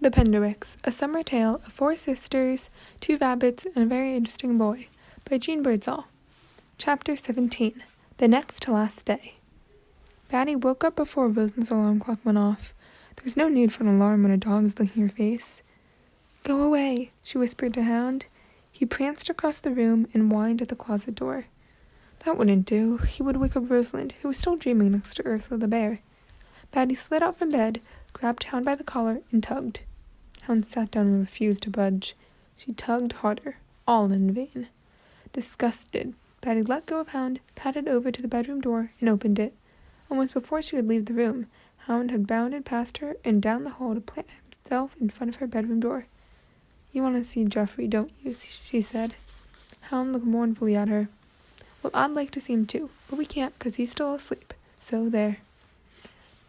The Penderwicks, A Summer Tale of Four Sisters, Two Rabbits, and a Very Interesting Boy, by Jeanne Birdsall. Chapter 17. The Next to Last Day. Patty woke up before Rosalind's alarm clock went off. There was no need for an alarm when a dog is licking her face. "Go away," she whispered to Hound. He pranced across the room and whined at the closet door. That wouldn't do. He would wake up Rosalind, who was still dreaming next to Ursula the bear. Patty slid out from bed, grabbed Hound by the collar, and tugged. Hound sat down and refused to budge. She tugged harder, all in vain. Disgusted, Patty let go of Hound, padded over to the bedroom door, and opened it. Almost before she could leave the room, Hound had bounded past her and down the hall to plant himself in front of her bedroom door. "You want to see Geoffrey, don't you?" she said. Hound looked mournfully at her. "Well, I'd like to see him too, but we can't because he's still asleep. So there."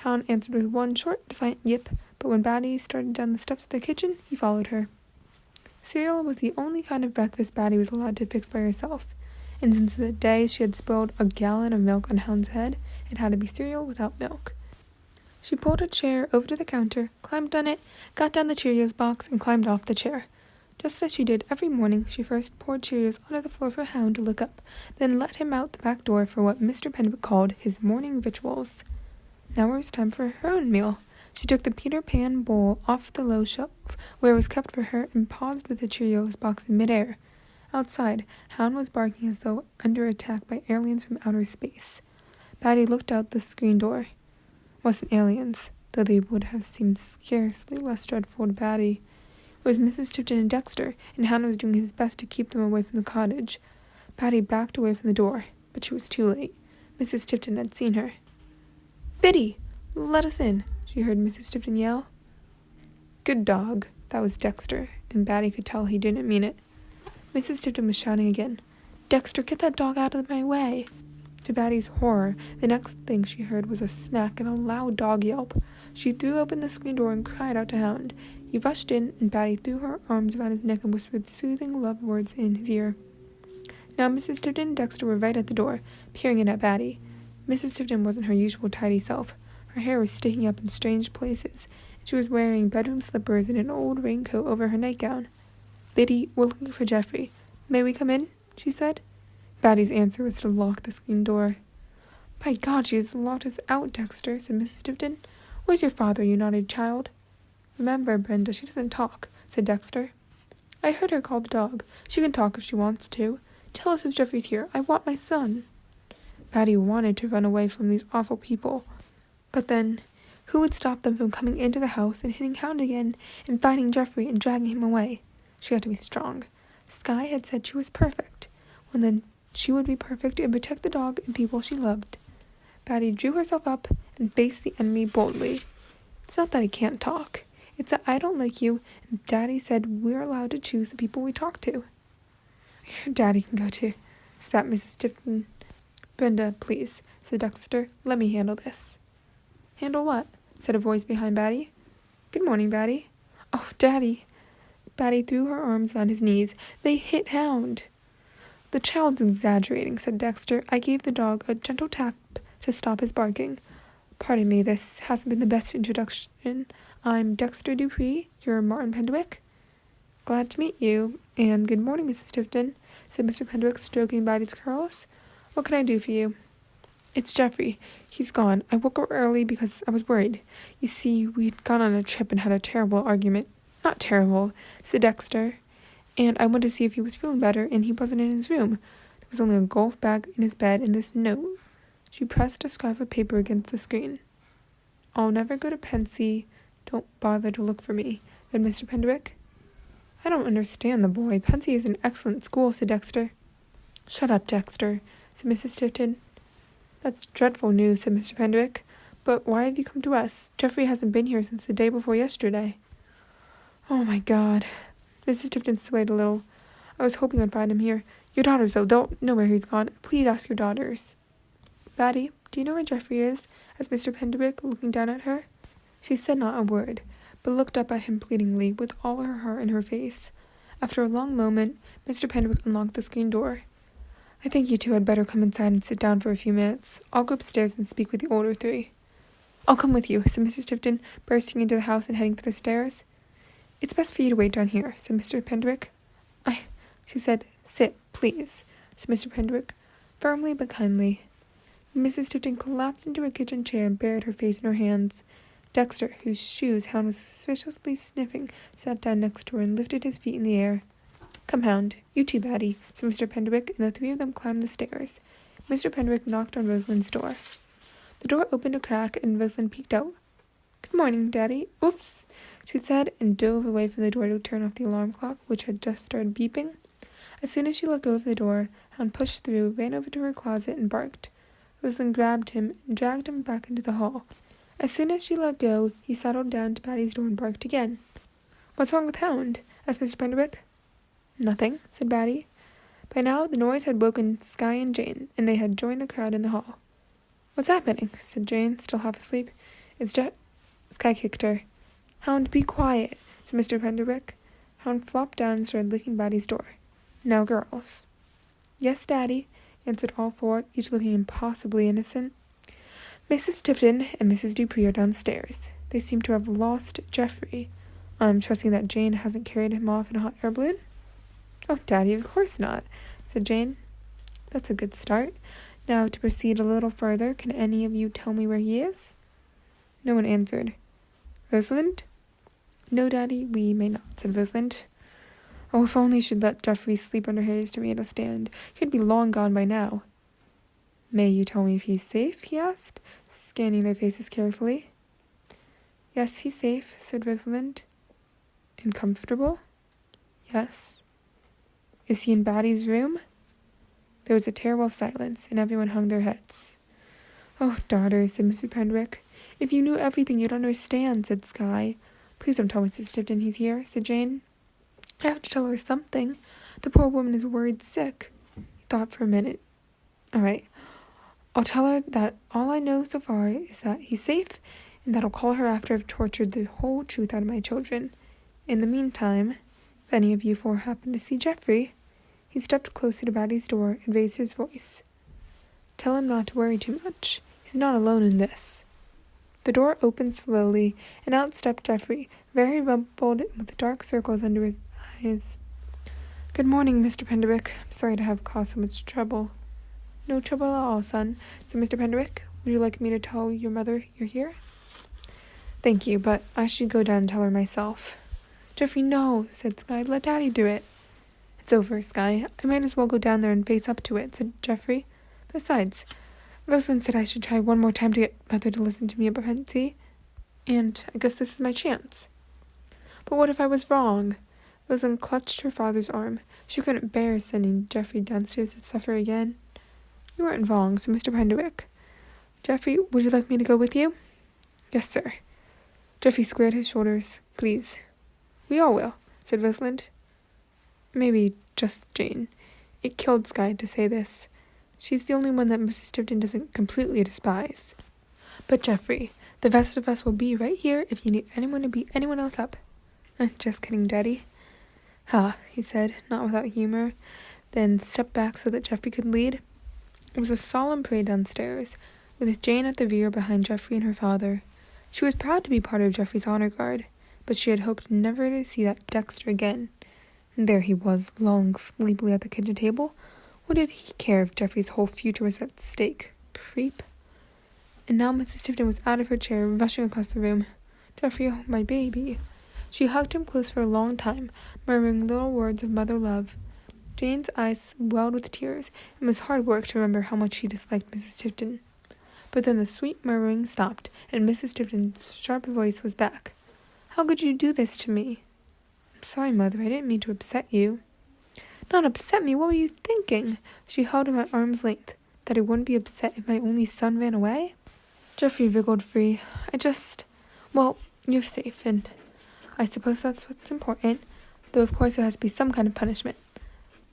Hound answered with one short, defiant yip, but when Patty started down the steps of the kitchen, he followed her. Cereal was the only kind of breakfast Patty was allowed to fix by herself, and since the day she had spilled a gallon of milk on Hound's head, it had to be cereal without milk. She pulled a chair over to the counter, climbed on it, got down the Cheerios box, and climbed off the chair. Just as she did every morning, she first poured Cheerios onto the floor for Hound to lick up, then let him out the back door for what Mr. Penderwick called his morning victuals. Now it was time for her own meal. She took the Peter Pan bowl off the low shelf where it was kept for her and paused with the Cheerios box in midair. Outside, Hound was barking as though under attack by aliens from outer space. Patty looked out the screen door. It wasn't aliens, though they would have seemed scarcely less dreadful to Patty. It was Mrs. Tipton and Dexter, and Hound was doing his best to keep them away from the cottage. Patty backed away from the door, but she was too late. Mrs. Tipton had seen her. "Biddy, let us in," she heard Mrs. Tipton yell. "Good dog." That was Dexter, and Patty could tell he didn't mean it. Mrs. Tipton was shouting again, "Dexter, get that dog out of my way." To Patty's horror, the next thing she heard was a smack and a loud dog yelp. She threw open the screen door and cried out to Hound. He rushed in, and Patty threw her arms around his neck and whispered soothing love words in his ear. Now Mrs. Tipton and Dexter were right at the door, peering in at Patty. Mrs. Tipton wasn't her usual tidy self. Her hair was sticking up in strange places, and she was wearing bedroom slippers and an old raincoat over her nightgown. "Biddy, we're looking for Geoffrey. May we come in?" she said. Patty's answer was to lock the screen door. "By God, she has locked us out, Dexter," said Mrs. Tipton. "Where's your father, you naughty child?" "Remember, Brenda, she doesn't talk," said Dexter. "I heard her call the dog. She can talk if she wants to. Tell us if Geoffrey's here. I want my son." Patty wanted to run away from these awful people. But then, who would stop them from coming into the house and hitting Hound again and finding Geoffrey and dragging him away? She had to be strong. Skye had said she was perfect. Well, then she would be perfect and protect the dog and people she loved. Patty drew herself up and faced the enemy boldly. "It's not that I can't talk. It's that I don't like you, and Daddy said we're allowed to choose the people we talk to." "Your daddy can go to," spat Mrs. Tipton. "Brenda, please," said Dexter. "Let me handle this." "Handle what?" said a voice behind Patty. "Good morning, Patty." "Oh, Daddy." Patty threw her arms around his knees. "They hit Hound." "The child's exaggerating," said Dexter. "I gave the dog a gentle tap to stop his barking. Pardon me, this hasn't been the best introduction. I'm Dexter Dupree. You're Martin Penderwick." "Glad to meet you. And good morning, Mrs. Tipton," said Mr. Penderwick, stroking Patty's curls. "What can I do for you?" "It's Geoffrey. He's gone. I woke up early because I was worried. You see, we'd gone on a trip and had a terrible argument." "Not terrible," said Dexter. "And I wanted to see if he was feeling better, and he wasn't in his room. There was only a golf bag in his bed and this note." She pressed a scrap of paper against the screen. "I'll never go to Pensy. Don't bother to look for me," read Mr. Penderwick. "I don't understand the boy. Pensy is an excellent school," said Dexter. "Shut up, Dexter," said Mrs. Tipton. "That's dreadful news," said Mr. Penderwick. "But why have you come to us? Geoffrey hasn't been here since the day before yesterday." "Oh, my God." Mrs. Tipton swayed a little. "I was hoping I'd find him here. Your daughters, though, don't know where he's gone. Please ask your daughters." "Patty, do you know where Geoffrey is?" asked Mr. Penderwick, looking down at her. She said not a word, but looked up at him pleadingly, with all her heart in her face. After a long moment, Mr. Penderwick unlocked the screen door. "I think you two had better come inside and sit down for a few minutes. I'll go upstairs and speak with the older three." "I'll come with you," said Mrs. Tipton, bursting into the house and heading for the stairs. "It's best for you to wait down here," said Mr. Penderwick. She said. "Sit, please," said Mr. Penderwick, firmly but kindly. Mrs. Tipton collapsed into a kitchen chair and buried her face in her hands. Dexter, whose shoes Hound was suspiciously sniffing, sat down next to her and lifted his feet in the air. "Come, Hound. You too, Batty," said Mr. Penderwick, and the three of them climbed the stairs. Mr. Penderwick knocked on Rosalind's door. The door opened a crack, and Rosalind peeked out. "Good morning, Daddy. Oops," she said, and dove away from the door to turn off the alarm clock, which had just started beeping. As soon as she let go of the door, Hound pushed through, ran over to her closet, and barked. Rosalind grabbed him and dragged him back into the hall. As soon as she let go, he settled down to Batty's door and barked again. "What's wrong with Hound?" asked Mr. Penderwick. "Nothing," said Batty. By now, the noise had woken Skye and Jeanne, and they had joined the crowd in the hall. "What's happening?" said Jeanne, still half asleep. "It's just—" Skye kicked her. "Hound, be quiet," said Mr. Penderwick. Hound flopped down and started licking Batty's door. "Now, girls." "Yes, Daddy," answered all four, each looking impossibly innocent. "Mrs. Tipton and Mrs. Dupree are downstairs. They seem to have lost Geoffrey. I'm trusting that Jane hasn't carried him off in a hot air balloon?" "Oh, Daddy, of course not," said Jane. "That's a good start. Now, to proceed a little further, can any of you tell me where he is?" No one answered. "Rosalind?" "No, Daddy, we may not," said Rosalind. "Oh, if only she'd let Geoffrey sleep under his tomato stand. He'd be long gone by now." "May you tell me if he's safe?" he asked, scanning their faces carefully. "Yes, he's safe," said Rosalind. "And comfortable?" "Yes." "Is he in Batty's room?" There was a terrible silence, and everyone hung their heads. "Oh, daughter," said Mr. Penderwick. "If you knew everything, you'd understand," said Skye. "Please don't tell Mrs. Tipton he's here," said Jane. "I have to tell her something. The poor woman is worried sick." He thought for a minute. "All right. I'll tell her that all I know so far is that he's safe, and that I'll call her after I've tortured the whole truth out of my children. In the meantime, if any of you four happen to see Geoffrey—" He stepped closer to Batty's door and raised his voice. "Tell him not to worry too much. He's not alone in this." The door opened slowly, and out stepped Geoffrey, very rumpled with dark circles under his eyes. "Good morning, Mr. Penderwick. I'm sorry to have caused so much trouble." "No trouble at all, son," said Mr. Penderwick. "Would you like me to tell your mother you're here?" "Thank you, but I should go down and tell her myself." "Geoffrey, no," said Skye. "Let Daddy do it." "It's over, Skye. I might as well go down there and face up to it," said Geoffrey. "Besides, Rosalind said I should try one more time to get Mother to listen to me about Pansy, and I guess this is my chance." "But what if I was wrong?" Rosalind clutched her father's arm. She couldn't bear sending Geoffrey downstairs to suffer again. "You weren't wrong," said Mr. Penderwick. "Geoffrey, would you like me to go with you?" "Yes, sir." Geoffrey squared his shoulders. "Please." "We all will," said Rosalind. Maybe just Jane. It killed Skye to say this. She's the only one that Mrs. Tipton doesn't completely despise. "But Geoffrey, the rest of us will be right here if you need anyone to beat anyone else up." "Just kidding, Daddy." "Ha," he said, not without humor, then stepped back so that Geoffrey could lead. It was a solemn parade downstairs, with Jane at the rear behind Geoffrey and her father. She was proud to be part of Geoffrey's honor guard, but she had hoped never to see that Dexter again. And there he was, lolling sleepily at the kitchen table. What did he care if Geoffrey's whole future was at stake? Creep. And now Mrs. Tipton was out of her chair, rushing across the room. "Geoffrey, oh, my baby." She hugged him close for a long time, murmuring little words of mother love. Jane's eyes welled with tears, and it was hard work to remember how much she disliked Mrs. Tipton. But then the sweet murmuring stopped, and Mrs. Tipton's sharp voice was back. "How could you do this to me?" "I'm sorry, Mother. I didn't mean to upset you." "Not upset me? What were you thinking?" She held him at arm's length. "That I wouldn't be upset if my only son ran away?" Geoffrey wriggled free. Well, you're safe, and I suppose that's what's important, though of course there has to be some kind of punishment.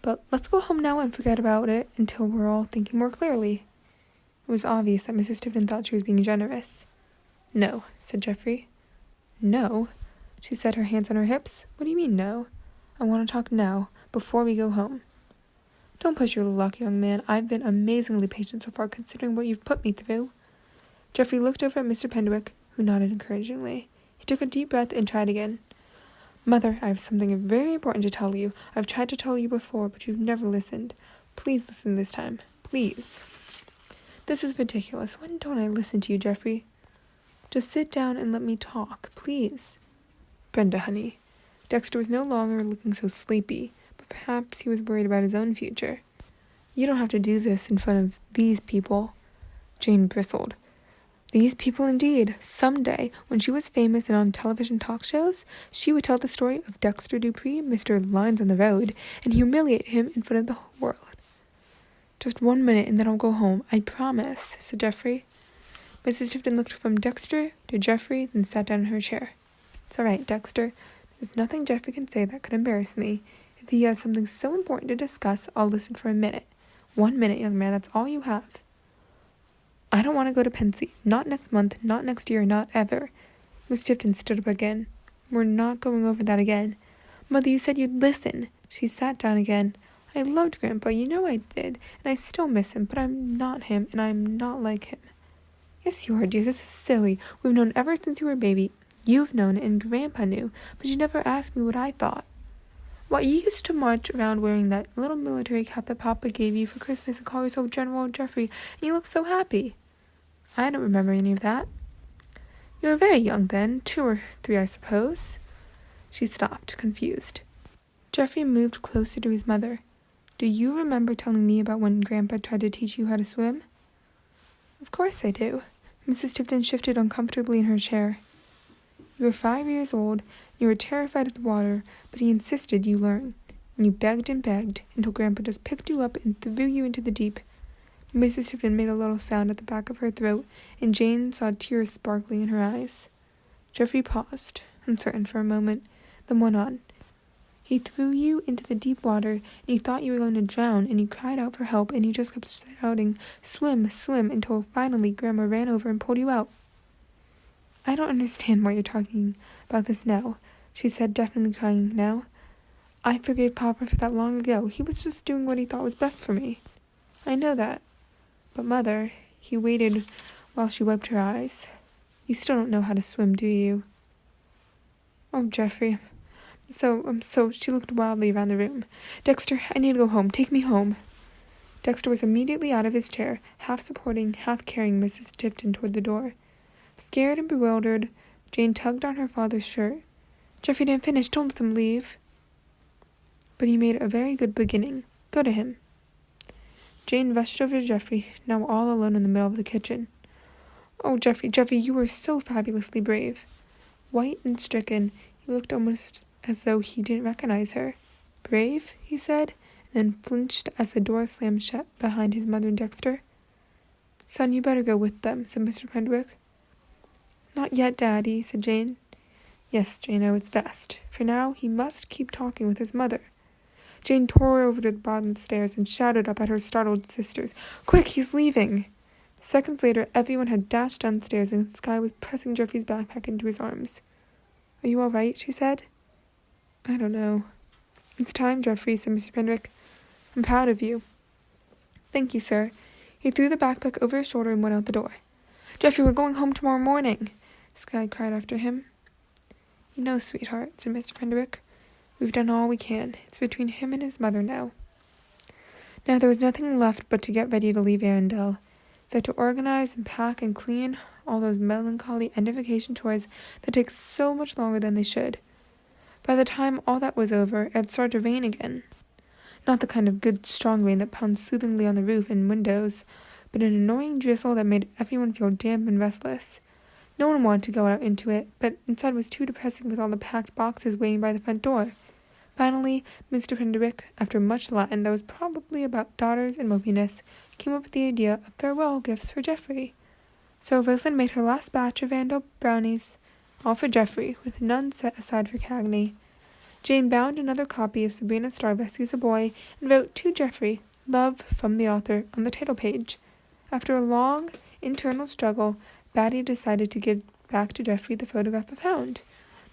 But let's go home now and forget about it until we're all thinking more clearly." It was obvious that Mrs. Tipton thought she was being generous. "No," said Geoffrey. "No?" She set her hands on her hips. "What do you mean, no? I want to talk now, before we go home." "Don't push your luck, young man. I've been amazingly patient so far, considering what you've put me through." Geoffrey looked over at Mr. Penderwick, who nodded encouragingly. He took a deep breath and tried again. Mother, I have something very important to tell you. I've tried to tell you before, but you've never listened. Please listen this time. Please. This is ridiculous. When don't I listen to you, Geoffrey? Just sit down and let me talk, please. Brenda, honey. Dexter was no longer looking so sleepy, but perhaps he was worried about his own future. You don't have to do this in front of these people. Jane bristled. These people indeed. Someday, when she was famous and on television talk shows, she would tell the story of Dexter Dupree, Mr. Lines on the Road, and humiliate him in front of the whole world. Just 1 minute and then I'll go home, I promise, said Geoffrey. Mrs. Tipton looked from Dexter to Geoffrey, then sat down in her chair. It's all right, Dexter. There's nothing Geoffrey can say that could embarrass me. If he has something so important to discuss, I'll listen for a minute. 1 minute, young man, that's all you have. I don't want to go to Pensy. Not next month, not next year, not ever. Miss Tipton stood up again. We're not going over that again. Mother, you said you'd listen. She sat down again. I loved Grandpa, you know I did, and I still miss him, but I'm not him, and I'm not like him. Yes, you are, dear. This is silly. We've known ever since you were a baby. You've known, and Grandpa knew, but you never asked me what I thought. Why, you used to march around wearing that little military cap that Papa gave you for Christmas and call yourself General Geoffrey, and you looked so happy. I don't remember any of that. You were very young then, 2 or 3, I suppose. She stopped, confused. Geoffrey moved closer to his mother. Do you remember telling me about when Grandpa tried to teach you how to swim? Of course I do. Mrs. Tipton shifted uncomfortably in her chair. You were 5 years old, and you were terrified of the water, but he insisted you learn. And you begged until Grandpa just picked you up and threw you into the deep. Mrs. Tipton made a little sound at the back of her throat, and Jane saw tears sparkling in her eyes. Geoffrey paused, uncertain for a moment, then went on. He threw you into the deep water, and you thought you were going to drown, and you cried out for help, and you just kept shouting, swim, swim, until finally Grandma ran over and pulled you out. I don't understand why you're talking about this now, she said, definitely crying now. I forgave Papa for that long ago. He was just doing what he thought was best for me. I know that. But, Mother, he waited while she wiped her eyes. You still don't know how to swim, do you? Oh, Geoffrey. So, she looked wildly around the room. Dexter, I need to go home. Take me home. Dexter was immediately out of his chair, half supporting, half carrying Mrs. Tipton toward the door. Scared and bewildered, Jane tugged on her father's shirt. Geoffrey didn't finish. Don't let them leave. But he made a very good beginning. Go to him. Jane rushed over to Geoffrey, now all alone in the middle of the kitchen. Oh, Geoffrey, you were so fabulously brave. White and stricken, he looked almost as though he didn't recognize her. Brave? He said, and then flinched as the door slammed shut behind his mother and Dexter. Son, you better go with them, said Mr. Penderwick. Not yet, Daddy, said Jane. Yes, Jane, it's best. For now, he must keep talking with his mother. Jane tore over to the bottom of the stairs and shouted up at her startled sisters, Quick, he's leaving! Seconds later, everyone had dashed downstairs, and Skye was pressing Geoffrey's backpack into his arms. Are you all right? She said. I don't know. It's time, Geoffrey, said Mr. Penderwick. I'm proud of you. Thank you, sir. He threw the backpack over his shoulder and went out the door. Geoffrey, we're going home tomorrow morning, Skye cried after him. You know, sweetheart, said Mr. Penderwick, we've done all we can. It's between him and his mother now. Now there was nothing left but to get ready to leave Arundel. They had to organize and pack and clean all those melancholy end-of-vacation chores that take so much longer than they should. By the time all that was over, it had started to rain again. Not the kind of good, strong rain that pounds soothingly on the roof and windows, but an annoying drizzle that made everyone feel damp and restless. No one wanted to go out into it, but inside was too depressing with all the packed boxes waiting by the front door. Finally, Mr. Penderwick, after much Latin that was probably about daughters and mopiness, came up with the idea of farewell gifts for Geoffrey. So Rosalind made her last batch of Vandal brownies, all for Geoffrey, with none set aside for Cagney. Jane bound another copy of Sabrina Starr Rescues a Boy and wrote to Geoffrey, Love from the author, on the title page. After a long internal struggle, Batty decided to give back to Geoffrey the photograph of Hound.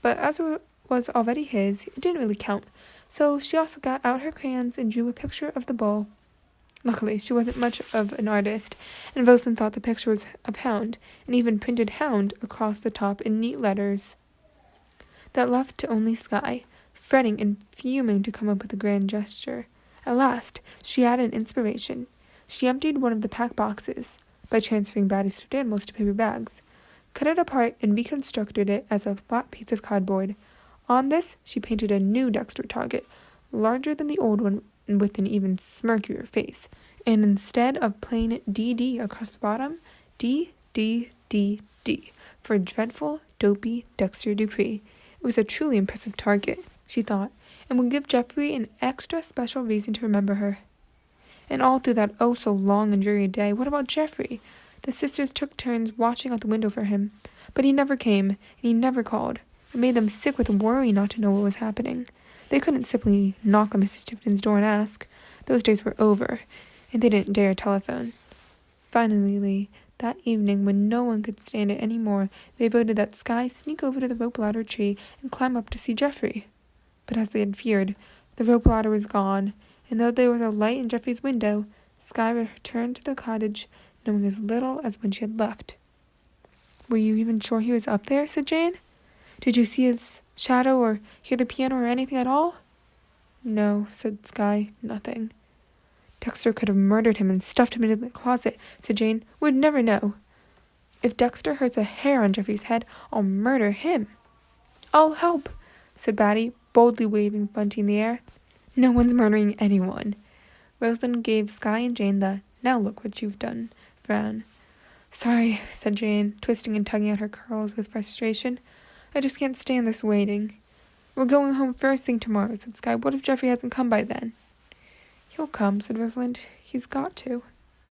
But as it was already his, it didn't really count, so she also got out her crayons and drew a picture of the bull. Luckily, she wasn't much of an artist, and Rosalind thought the picture was of Hound, and even printed Hound across the top in neat letters. that left to only Skye, fretting and fuming to come up with a grand gesture. At last, she had an inspiration. She emptied one of the pack boxes, by transferring Batty's stuffed animals to paper bags, cut it apart and reconstructed it as a flat piece of cardboard. On this, she painted a new Dexter target, larger than the old one and with an even smirkier face, and instead of plain DD across the bottom, D, D, D, D, for dreadful, dopey Dexter Dupree. It was a truly impressive target, she thought, and would give Geoffrey an extra special reason to remember her. And all through that oh-so-long and dreary day, what about Geoffrey? The sisters took turns watching out the window for him, but he never came, and he never called. It made them sick with worry not to know what was happening. They couldn't simply knock on Mrs. Tifton's door and ask. Those days were over, and they didn't dare telephone. Finally, that evening, when no one could stand it any more, they voted that Skye sneak over to the rope ladder tree and climb up to see Geoffrey. But as they had feared, the rope ladder was gone, and though there was a light in Geoffrey's window, Skye returned to the cottage, knowing as little as when she had left. "Were you even sure he was up there?" said Jeanne. "Did you see his shadow or hear the piano or anything at all?" "No," said Skye, "nothing." "Dexter could have murdered him and stuffed him into the closet," said Jeanne. "We'd never know." "If Dexter hurts a hair on Geoffrey's head, I'll murder him." "I'll help," said Batty, boldly waving Bunty in the air. "No one's murdering anyone." Rosalind gave Skye and Jeanne the "now look what you've done" frown. "Sorry," said Jeanne, twisting and tugging at her curls with frustration. "I just can't stand this waiting." "We're going home first thing tomorrow," said Skye. "What if Geoffrey hasn't come by then?" "He'll come," said Rosalind. "He's got to."